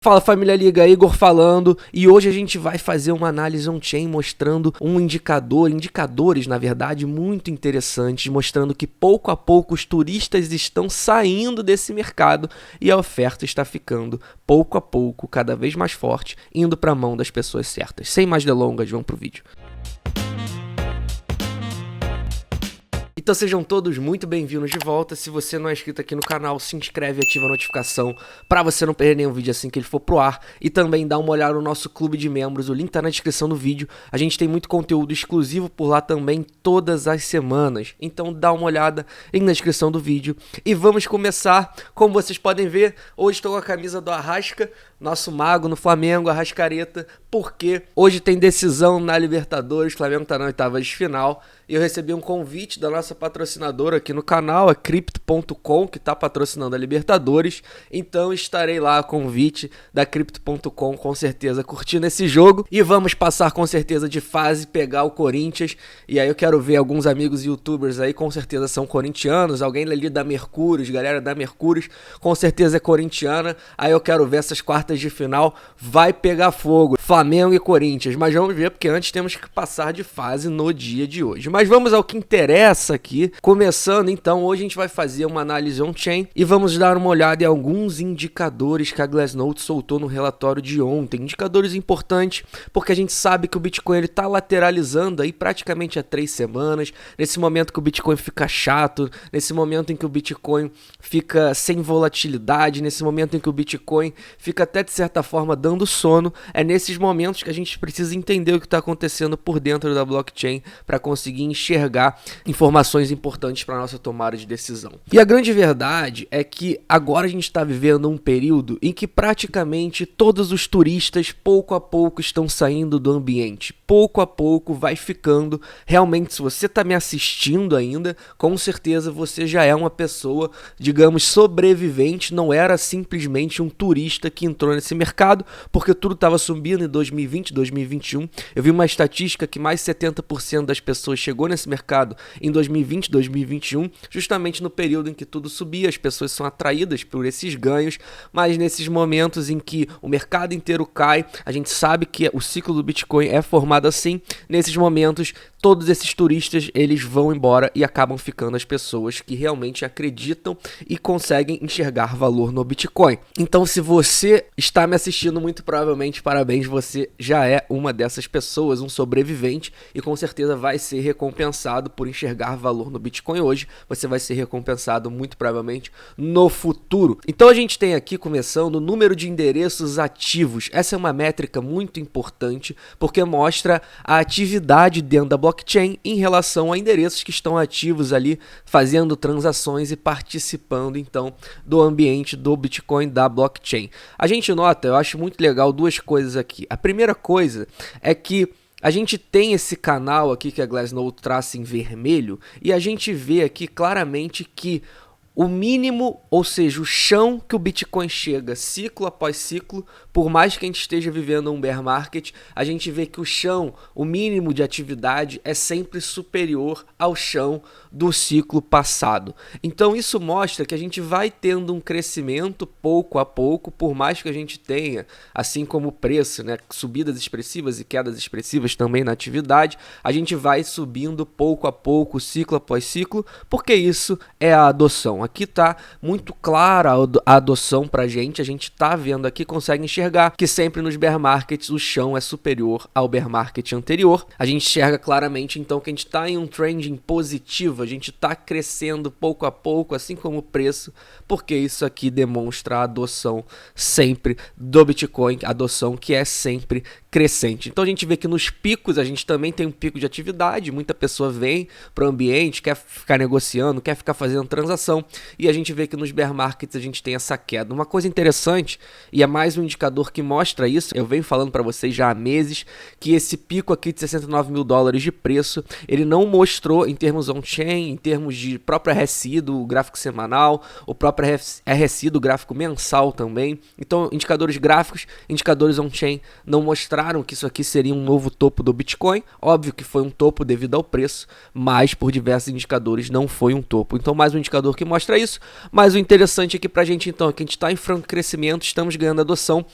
Fala família Liga, Igor falando, e hoje a gente vai fazer uma análise on-chain mostrando indicadores na verdade muito interessantes, mostrando que pouco a pouco os turistas estão saindo desse mercado e a oferta está ficando pouco a pouco cada vez mais forte, indo para a mão das pessoas certas. Sem mais delongas, vamos pro vídeo. Então sejam todos muito bem-vindos de volta. Se você não é inscrito aqui no canal, se inscreve e ativa a notificação para você não perder nenhum vídeo assim que ele for pro ar. E também dá uma olhada no nosso clube de membros, o link tá na descrição do vídeo. A gente tem muito conteúdo exclusivo por lá também todas as semanas. Então dá uma olhada, link na descrição do vídeo. E vamos começar. Como vocês podem ver, hoje estou com a camisa do Arrasca, nosso mago no Flamengo, Arrascaeta, porque hoje tem decisão na Libertadores, o Flamengo tá na oitava de final. E eu recebi um convite da nossa patrocinadora aqui no canal, a Crypto.com, que está patrocinando a Libertadores. Então estarei lá, a convite da Crypto.com, com certeza, curtindo esse jogo. E vamos passar com certeza de fase, pegar o Corinthians. E aí eu quero ver alguns amigos youtubers aí, com certeza são corintianos. Alguém ali da Mercúrios, galera da Mercúrios, com certeza é corintiana. Aí eu quero ver essas quartas de final, vai pegar fogo. Flamengo e Corinthians, mas vamos ver, porque antes temos que passar de fase no dia de hoje. Mas vamos ao que interessa aqui. Começando então, hoje a gente vai fazer uma análise on-chain e vamos dar uma olhada em alguns indicadores que a Glassnode soltou no relatório de ontem. Indicadores importantes, porque a gente sabe que o Bitcoin está lateralizando aí praticamente há 3 semanas. Nesse momento que o Bitcoin fica chato, nesse momento em que o Bitcoin fica sem volatilidade, nesse momento em que o Bitcoin fica até de certa forma dando sono, é nesses momentos que a gente precisa entender o que está acontecendo por dentro da blockchain para conseguir enxergar informações importantes para nossa tomada de decisão. E a grande verdade é que agora a gente está vivendo um período em que praticamente todos os turistas pouco a pouco estão saindo do ambiente. Pouco a pouco vai ficando. Realmente, se você está me assistindo ainda, com certeza você já é uma pessoa, digamos, sobrevivente, não era simplesmente um turista que entrou nesse mercado, porque tudo estava subindo em 2020, 2021. Eu vi uma estatística que mais 70% das pessoas chegou nesse mercado em 2020, 2021, justamente no período em que tudo subia, as pessoas são atraídas por esses ganhos, mas nesses momentos em que o mercado inteiro cai, a gente sabe que o ciclo do Bitcoin é formado assim, nesses momentos todos esses turistas eles vão embora e acabam ficando as pessoas que realmente acreditam e conseguem enxergar valor no Bitcoin. Então se você está me assistindo, muito provavelmente, parabéns, você já é uma dessas pessoas, um sobrevivente, e com certeza vai ser recompensado por enxergar valor no Bitcoin hoje, você vai ser recompensado muito provavelmente no futuro. Então a gente tem aqui, começando, o número de endereços ativos. Essa é uma métrica muito importante porque mostra a atividade dentro da blockchain em relação a endereços que estão ativos ali, fazendo transações e participando então do ambiente do Bitcoin, da blockchain. A gente nota, eu acho muito legal, duas coisas aqui. A primeira coisa é que a gente tem esse canal aqui que a Glassnode traça em vermelho e a gente vê aqui claramente que o mínimo, ou seja, o chão que o Bitcoin chega ciclo após ciclo, por mais que a gente esteja vivendo um bear market, a gente vê que o chão, o mínimo de atividade é sempre superior ao chão do ciclo passado. Então isso mostra que a gente vai tendo um crescimento pouco a pouco, por mais que a gente tenha, assim como o preço, né, subidas expressivas e quedas expressivas também na atividade, a gente vai subindo pouco a pouco, ciclo após ciclo, porque isso é a adoção. Aqui está muito clara a adoção para a gente está vendo aqui, consegue enxergar que sempre nos bear markets o chão é superior ao bear market anterior. A gente enxerga claramente então que a gente está em um trending positivo, a gente está crescendo pouco a pouco, assim como o preço, porque isso aqui demonstra a adoção sempre do Bitcoin, a adoção que é sempre crescente. Então a gente vê que nos picos a gente também tem um pico de atividade, muita pessoa vem para o ambiente, quer ficar negociando, quer ficar fazendo transação, e a gente vê que nos bear markets a gente tem essa queda. Uma coisa interessante, e é mais um indicador que mostra isso, eu venho falando para vocês já há meses, que esse pico aqui de 69 mil dólares de preço, ele não mostrou em termos on-chain, em termos de próprio RSI do gráfico semanal, o próprio RSI do gráfico mensal também. Então indicadores gráficos, indicadores on-chain não mostraram mostraram que isso aqui seria um novo topo do Bitcoin. Óbvio que foi um topo devido ao preço, mas por diversos indicadores não foi um topo. Então mais um indicador que mostra isso. Mas o interessante aqui pra gente então é que a gente está em franco crescimento, estamos ganhando adoção,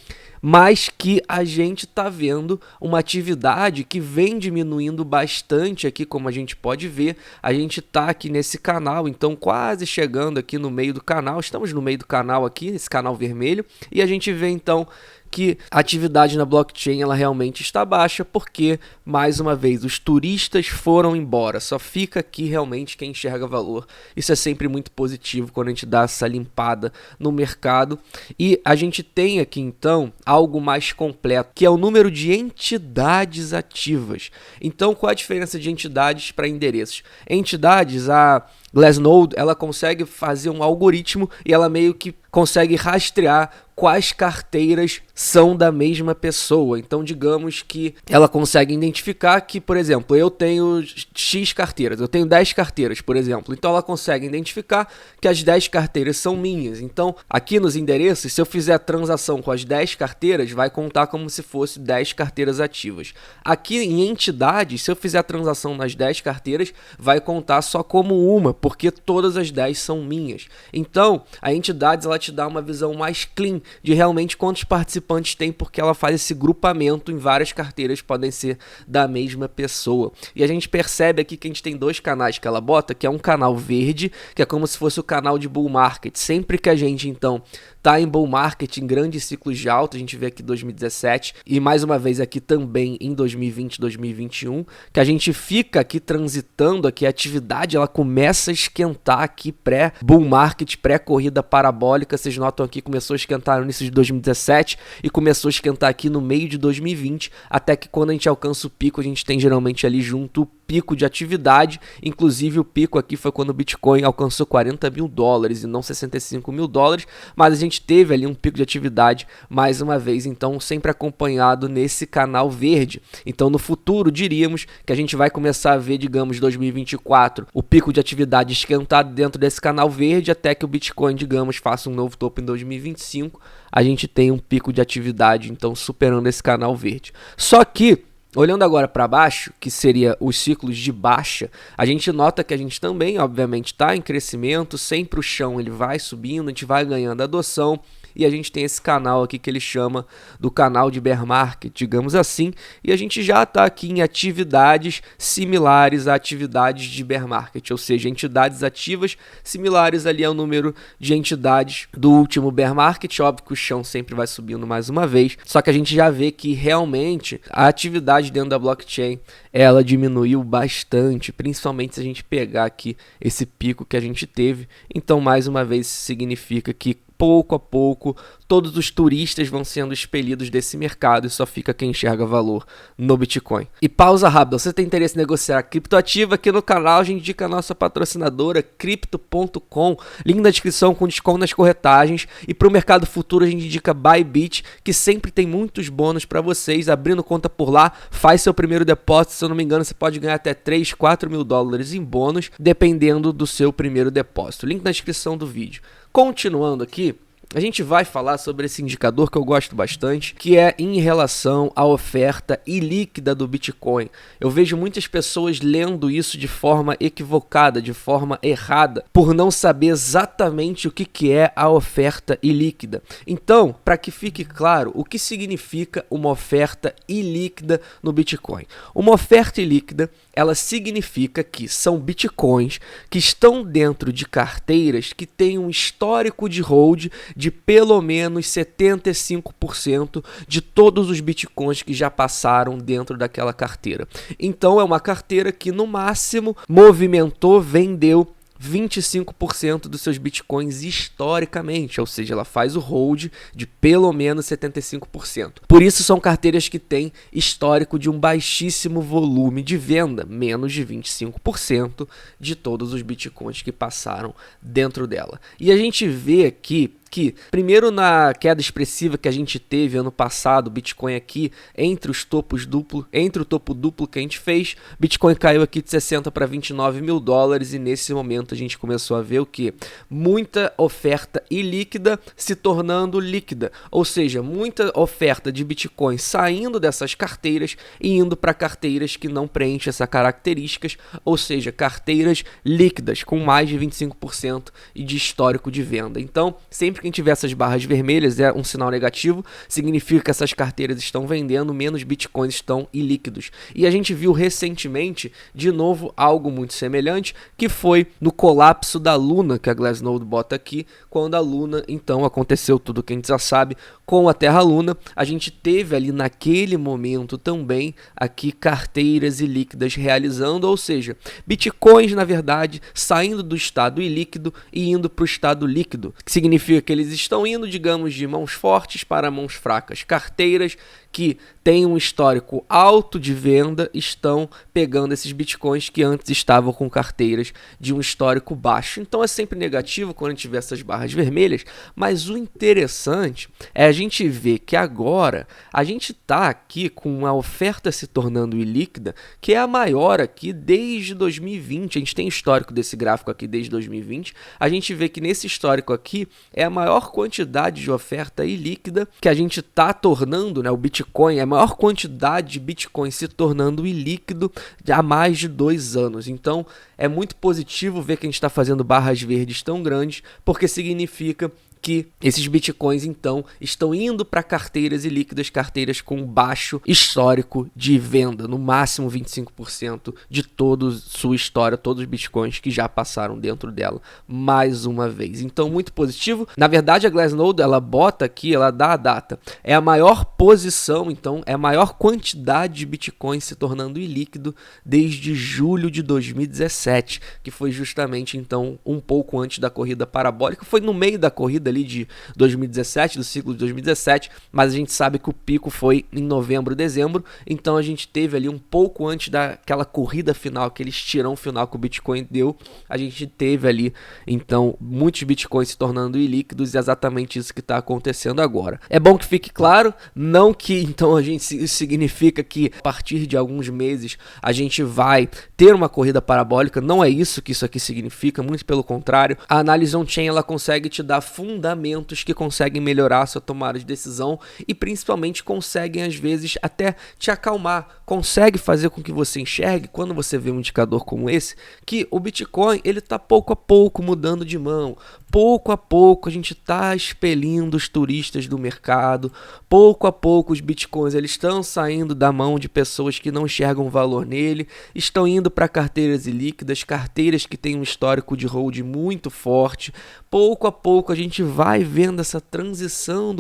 mas que a gente está vendo uma atividade que vem diminuindo bastante aqui, como a gente pode ver. A gente está aqui nesse canal, então quase chegando aqui no meio do canal, estamos no meio do canal aqui, nesse canal vermelho, e a gente vê então que a atividade na blockchain ela realmente está baixa, porque, mais uma vez, os turistas foram embora, só fica aqui realmente quem enxerga valor. Isso é sempre muito positivo quando a gente dá essa limpada no mercado. E a gente tem aqui então algo mais completo, que é o número de entidades ativas. Então, qual a diferença de entidades para endereços? Entidades, a Glassnode, ela consegue fazer um algoritmo e ela meio que consegue rastrear quais carteiras são da mesma pessoa. Então, digamos que ela consegue identificar que, por exemplo, eu tenho X carteiras, eu tenho 10 carteiras, por exemplo. Então, ela consegue identificar que as 10 carteiras são minhas. Então, aqui nos endereços, se eu fizer a transação com as 10 carteiras, vai contar como se fosse 10 carteiras ativas. Aqui em entidades, se eu fizer a transação nas 10 carteiras, vai contar só como uma, porque todas as 10 são minhas. Então, a entidades ela te dá uma visão mais clean de realmente quantos participantes tem, porque ela faz esse grupamento em várias carteiras, podem ser da mesma pessoa. E a gente percebe aqui que a gente tem dois canais que ela bota, que é um canal verde, que é como se fosse o canal de bull market. Sempre que a gente, então, tá em bull market, em grandes ciclos de alta, a gente vê aqui 2017 e mais uma vez aqui também em 2020, 2021, que a gente fica aqui transitando aqui, a atividade ela começa a esquentar aqui pré-bull market, pré-corrida parabólica. Vocês notam aqui, começou a esquentar no início de 2017 e começou a esquentar aqui no meio de 2020, até que quando a gente alcança o pico, a gente tem geralmente ali junto o pico de atividade. Inclusive o pico aqui foi quando o Bitcoin alcançou 40 mil dólares e não 65 mil dólares, mas a gente teve ali um pico de atividade mais uma vez, então sempre acompanhado nesse canal verde. Então no futuro diríamos que a gente vai começar a ver, digamos, 2024, o pico de atividade esquentado dentro desse canal verde, até que o Bitcoin, digamos, faça um novo topo em 2025, a gente tem um pico de atividade, então superando esse canal verde. Só que olhando agora para baixo, que seria os ciclos de baixa, a gente nota que a gente também, obviamente, está em crescimento, sempre o chão ele vai subindo, a gente vai ganhando adoção, e a gente tem esse canal aqui que ele chama do canal de bear market, digamos assim, e a gente já está aqui em atividades similares a atividades de bear market, ou seja, entidades ativas similares ali ao número de entidades do último bear market. Óbvio que o chão sempre vai subindo mais uma vez, só que a gente já vê que realmente a atividade dentro da blockchain ela diminuiu bastante, principalmente se a gente pegar aqui esse pico que a gente teve. Então, mais uma vez, isso significa que pouco a pouco todos os turistas vão sendo expelidos desse mercado e só fica quem enxerga valor no Bitcoin. E pausa rápida, você tem interesse em negociar criptoativa? Aqui no canal a gente indica a nossa patrocinadora Crypto.com, link na descrição com desconto nas corretagens, e para o mercado futuro a gente indica Bybit, que sempre tem muitos bônus para vocês. Abrindo conta por lá, faz seu primeiro depósito, se eu não me engano você pode ganhar até 3, 4 mil dólares em bônus, dependendo do seu primeiro depósito. Link na descrição do vídeo. Continuando aqui, a gente vai falar sobre esse indicador que eu gosto bastante, que é em relação à oferta ilíquida do Bitcoin. Eu vejo muitas pessoas lendo isso de forma equivocada, de forma errada, por não saber exatamente o que é a oferta ilíquida. Então, para que fique claro, o que significa uma oferta ilíquida no Bitcoin? Uma oferta ilíquida, ela significa que são Bitcoins que estão dentro de carteiras que têm um histórico de hold de pelo menos 75% de todos os Bitcoins que já passaram dentro daquela carteira. Então é uma carteira que no máximo movimentou, vendeu 25% dos seus Bitcoins historicamente, ou seja, ela faz o hold de pelo menos 75%. Por isso são carteiras que têm histórico de um baixíssimo volume de venda, menos de 25% de todos os Bitcoins que passaram dentro dela. E a gente vê aqui que, primeiro na queda expressiva que a gente teve ano passado, o Bitcoin aqui entre os topos duplo, entre o topo duplo que a gente fez, Bitcoin caiu aqui de 60 para 29 mil dólares e nesse momento a gente começou a ver o que? Muita oferta ilíquida se tornando líquida, ou seja, muita oferta de Bitcoin saindo dessas carteiras e indo para carteiras que não preenchem essas características, ou seja, carteiras líquidas com mais de 25% e de histórico de venda. Então, sempre que a gente tiver essas barras vermelhas é um sinal negativo, significa que essas carteiras estão vendendo, menos bitcoins estão ilíquidos. E a gente viu recentemente, de novo, algo muito semelhante, que foi no colapso da Luna, que a Glassnode bota aqui, quando a Luna, então, aconteceu tudo que a gente já sabe, com a Terra Luna, a gente teve ali naquele momento também aqui carteiras ilíquidas realizando, ou seja, bitcoins na verdade saindo do estado ilíquido e indo para o estado líquido, que significa que eles estão indo, digamos, de mãos fortes para mãos fracas. Carteiras que têm um histórico alto de venda estão pegando esses bitcoins que antes estavam com carteiras de um histórico baixo. Então é sempre negativo quando a gente vê essas barras vermelhas, mas o interessante é a gente ver que agora a gente está aqui com uma oferta se tornando ilíquida, que é a maior aqui desde 2020. A gente tem histórico desse gráfico aqui desde 2020. A gente vê que nesse histórico aqui é a maior quantidade de oferta ilíquida que a gente está tornando, né, o Bitcoin, é a maior quantidade de Bitcoin se tornando ilíquido há mais de 2 anos. Então é muito positivo ver que a gente está fazendo barras verdes tão grandes, porque significa que esses bitcoins então estão indo para carteiras ilíquidas, carteiras com baixo histórico de venda, no máximo 25% de toda sua história, todos os bitcoins que já passaram dentro dela, mais uma vez. Então muito positivo. Na verdade a Glassnode, ela bota aqui, ela dá a data, é a maior posição, então é a maior quantidade de bitcoins se tornando ilíquido desde julho de 2017, que foi justamente então um pouco antes da corrida parabólica, foi no meio da corrida ali de 2017, do ciclo de 2017, mas a gente sabe que o pico foi em novembro, dezembro, então a gente teve ali um pouco antes daquela corrida final, aquele estirão final que o Bitcoin deu, a gente teve ali então muitos Bitcoins se tornando ilíquidos e é exatamente isso que está acontecendo agora. É bom que fique claro, não que então isso significa que a partir de alguns meses a gente vai ter uma corrida parabólica, não é isso que isso aqui significa, muito pelo contrário. A análise on-chain ela consegue te dar fundamentos que conseguem melhorar a sua tomada de decisão e principalmente conseguem às vezes até te acalmar, consegue fazer com que você enxergue, quando você vê um indicador como esse, que o Bitcoin ele está pouco a pouco mudando de mão, pouco a pouco a gente está expelindo os turistas do mercado, pouco a pouco os Bitcoins eles estão saindo da mão de pessoas que não enxergam valor nele, estão indo para carteiras ilíquidas, carteiras que têm um histórico de hold muito forte. Pouco a pouco a gente vai vendo essa transição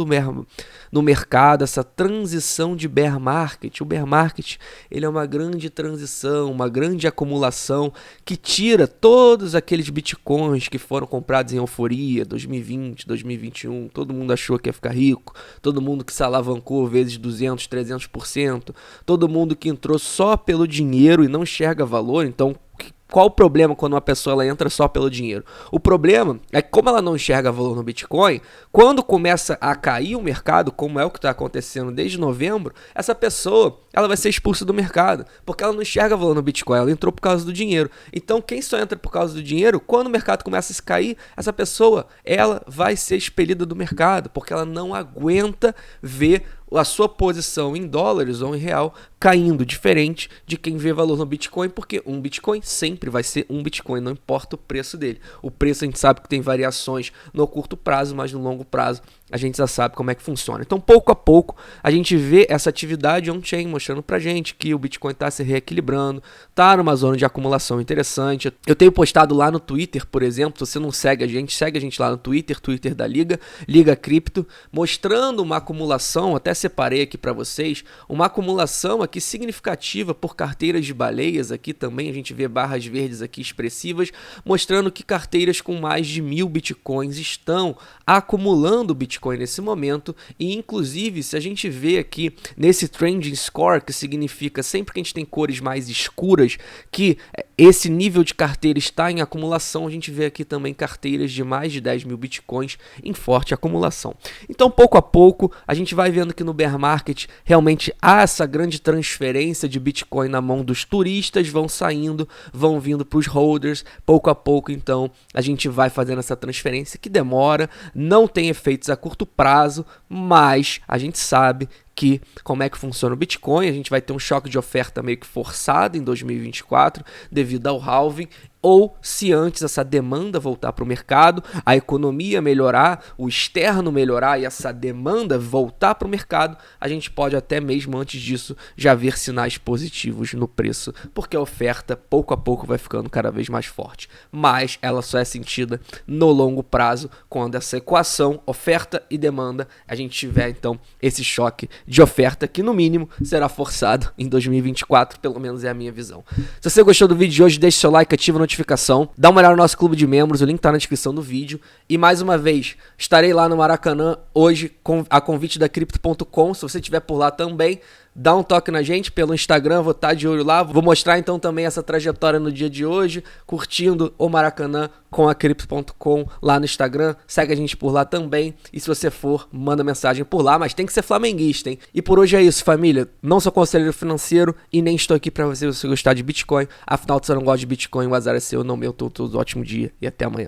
no mercado, essa transição de bear market. O bear market ele é uma grande transição, uma grande acumulação que tira todos aqueles bitcoins que foram comprados em euforia, 2020, 2021, todo mundo achou que ia ficar rico, todo mundo que se alavancou vezes 200, 300%, todo mundo que entrou só pelo dinheiro e não enxerga valor. Então qual o problema quando uma pessoa ela entra só pelo dinheiro? O problema é que como ela não enxerga valor no Bitcoin, quando começa a cair o mercado, como é o que está acontecendo desde novembro, essa pessoa ela vai ser expulsa do mercado, porque ela não enxerga valor no Bitcoin, ela entrou por causa do dinheiro. Então quem só entra por causa do dinheiro, quando o mercado começa a se cair, essa pessoa ela vai ser expelida do mercado, porque ela não aguenta ver a sua posição em dólares ou em real caindo, diferente de quem vê valor no Bitcoin, porque um Bitcoin sempre vai ser um Bitcoin, não importa o preço dele. O preço a gente sabe que tem variações no curto prazo, mas no longo prazo a gente já sabe como é que funciona. Então, pouco a pouco, a gente vê essa atividade on-chain mostrando pra gente que o Bitcoin está se reequilibrando, tá numa zona de acumulação interessante. Eu tenho postado lá no Twitter, por exemplo, se você não segue a gente lá no Twitter, Twitter da Liga Cripto, mostrando uma acumulação, até separei aqui para vocês, uma acumulação aqui significativa por carteiras de baleias, aqui também a gente vê barras verdes aqui expressivas, mostrando que carteiras com mais de 1000 Bitcoins estão acumulando Bitcoin nesse momento, e inclusive se a gente vê aqui nesse trending score, que significa sempre que a gente tem cores mais escuras, que esse nível de carteira está em acumulação, a gente vê aqui também carteiras de mais de 10 mil bitcoins em forte acumulação. Então, pouco a pouco, a gente vai vendo que no bear market realmente há essa grande transferência de bitcoin na mão dos turistas, vão saindo, vão vindo para os holders, pouco a pouco, então, a gente vai fazendo essa transferência que demora, não tem efeitos a curto prazo, mas a gente sabe que como é que funciona o Bitcoin, a gente vai ter um choque de oferta meio que forçado em 2024 devido ao halving, ou se antes essa demanda voltar para o mercado, a economia melhorar, o externo melhorar e essa demanda voltar para o mercado, a gente pode até mesmo antes disso já ver sinais positivos no preço, porque a oferta pouco a pouco vai ficando cada vez mais forte, mas ela só é sentida no longo prazo, quando essa equação, oferta e demanda, a gente tiver então esse choque de oferta que no mínimo será forçado em 2024, pelo menos é a minha visão. Se você gostou do vídeo de hoje, deixe seu like, ativa a notificação, dá uma olhada no nosso clube de membros, o link tá na descrição do vídeo. E mais uma vez, estarei lá no Maracanã hoje a convite da Crypto.com, se você estiver por lá também, dá um toque na gente pelo Instagram, vou estar de olho lá, vou mostrar então também essa trajetória no dia de hoje, curtindo o Maracanã com a Crypto.com lá no Instagram, segue a gente por lá também, e se você for, manda mensagem por lá, mas tem que ser flamenguista, hein? E por hoje é isso, família, não sou conselheiro financeiro e nem estou aqui pra você gostar de Bitcoin, afinal se você não gosta de Bitcoin, o azar é seu, não meu, todo ótimo dia e até amanhã.